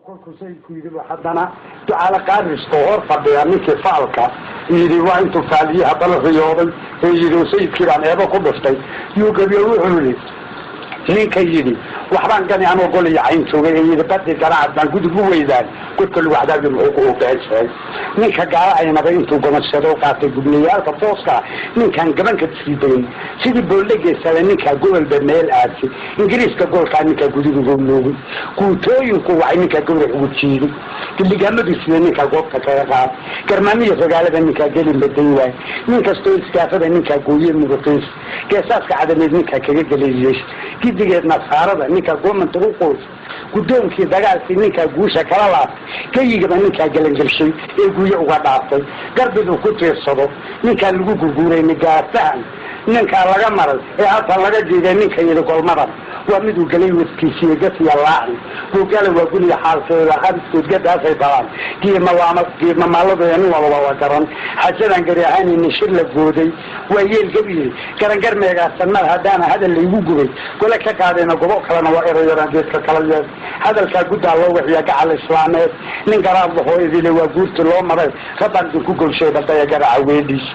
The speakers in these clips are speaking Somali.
kolku sayidku yidhi haddana ducaale qaaristo hor fadhiya ninkii faalka yidhi waa intuu faaliye haddana riyooday ee yidhi sayidkii baan eebo ku dhiftay yuu gabiyo wuxuu yidhi ninka yidhi waxbaan gani anoo gol iyo cayn joogay ee yidhi badi garaacad baan gudub u weydaan godka lagu cadaabyo muxuu ku beeshay ninka gaala aynaba intuu gomashado qaatay gubniyaalka tooska ninkan gabanka sii degay sidii boollegeysada ninka gobolba meel aadsi ingiriiska goolkaa ninka gudiga loogay guutooyinku waxay ninka gowrac ugu jiiday diligaamadiisida ninka goobta kaga qaad garmaamiya ragaalada ninka gelin baday waay nin kastoo iskaafada ninka gooye muruqiis geesaaska cadameed ninka kaga galeeyay gidigeed nasaarada ninka goomanta u qoys gudoonkii dagaalkii ninka guusha kala laabtay kayigaba ninkaa galangalshay ee guuye uga dhaaftay garbiduu ku tiirsado ninkaa lagu gurguuray nigaatahan ninkaa laga maray ee halkan laga jiiday ninka yidhi golmadan waa miduu galay wadkiisiiyo gasiya laaci buugala waa guriga xaalkeeda qadiskeed gadaasay balaan giirmamaaladooda nin walba waa garan xajadan gari ahaanayni shir la gooday waa yeel gabyiri garangar meegaasan mar haddaana hadal laygu gubay gole ka qaadayna gobo kalena waa erayaraan geedka kala yeed hadalkaa guddaa loo waxiya gacal islaameed nin garaad lahoo idile waa guurti loo maray rabaan idinku golshay badaya garaca weedhiis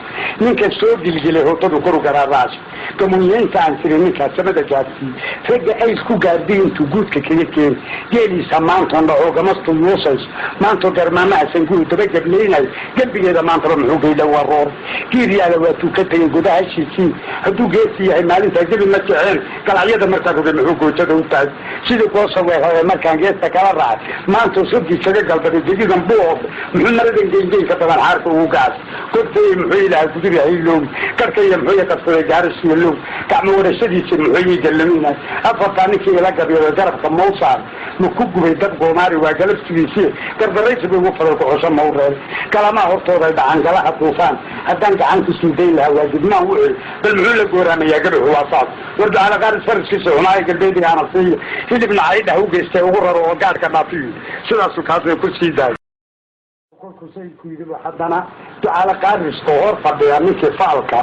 ninka soo gilgilay hotadu koru garaaraas gamunyeynta aan tiri ninkaa samada gaadsiiy ragga ays ku gaardiy intuu guudka kaga keeni geeliisa maantoon dhacoo gamastu yuusays maantoo garmaamaha sanguhu dabagableynay gembigeeda maantaba muxuu gaydha waroor giiryaala waatuu ka tegay gudahashiisii hadduu geesi yahay maalintaa gebi ma jeceen galacyada markaa roge muxuu goojada u tahay sidii goosaweehoe markaan geesta kala raacay maantoo sodii kaga galbaday gedidan buood muxuu naradan geyngeynka badan xaarka ugu gaas kortay muxuu ilaha gudiri hayloogi karkaya muxuu qabsaday gaarisiyo loog gacmo warashadiisa muxuu gallaminay afartaa ninkii ila gabyado garabka mawsaar ma ku gubay dab goomaari waa galabsigiisii gardaraysiba ugu faday kuxusho mawreel galamaa hortooday dhacan galaha tuufaan haddaan gacanku suudayn lahaa waa dibmaan u celi bal muxuu la gooraamayaa gabaxu waa saas war ducaale qaaris faraskiisa xumaaya galbeedigaana siiya hilibna caydhah u geystay ugu raro oo gaadhka dhaafiyo sidaasu kaasay ku sii daay kolku sayidku yidhi haddana ducaale qaaristo hor fadhiya ninkii faalka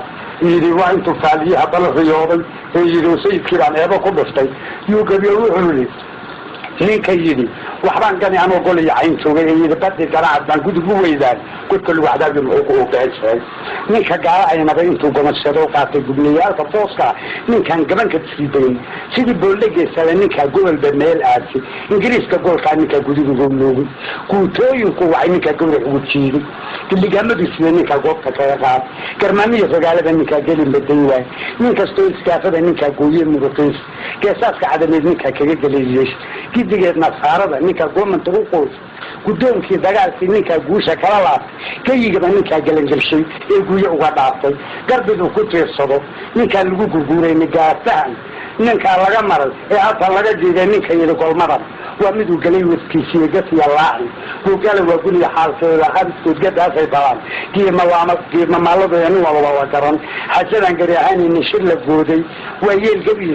yidhi waa intuu faaliye haddana riyooday ee yidhi sayidkii baan eebo ku dhiftay yuu gabiyo wuxuu yidhi ninka yidhi waxbaan gani anoo gol iyo cayn joogay ee yidhi badi garaacad baan gudub u weydaan godka lagu cadaabyo muxuu ku beeshay ninka gaala aynaba intuu gomashado qaatay gubniyaalka tooska ninkan gabanka sii degay sidii boollegeysada ninka gobolba meel aadsi ingiriiska goolkaa ninka gudiga loogay guutooyinku waxay ninka gowrac ugu jiiday diligaamadiisida ninka goobta kaga qaad garmaamiya ragaalada ninka gelin baday waay nin kastoo iskaafada ninka gooye muruqiis geesaaska cadameed ninka kaga galeeyay gidigeed nasaarada ninka goomanta u qoys gudoonkii dagaalkii ninka guusha kala laabtay kayigaba ninkaa galangalshay ee guuye uga dhaaftay garbiduu ku tiirsado ninkaa lagu gurguuray nigaatahan ninkaa laga maray ee halkan laga jiiday ninka yidhi golmadan waa miduu galay wadkiisiiyo gasiya laaci buugala waa guriga xaalkeeda qadiskeed gadaasay balaan giirmamaaladooda nin walba waa garan xajadan gari ahaanayni shir la gooday waa yeel gabyiri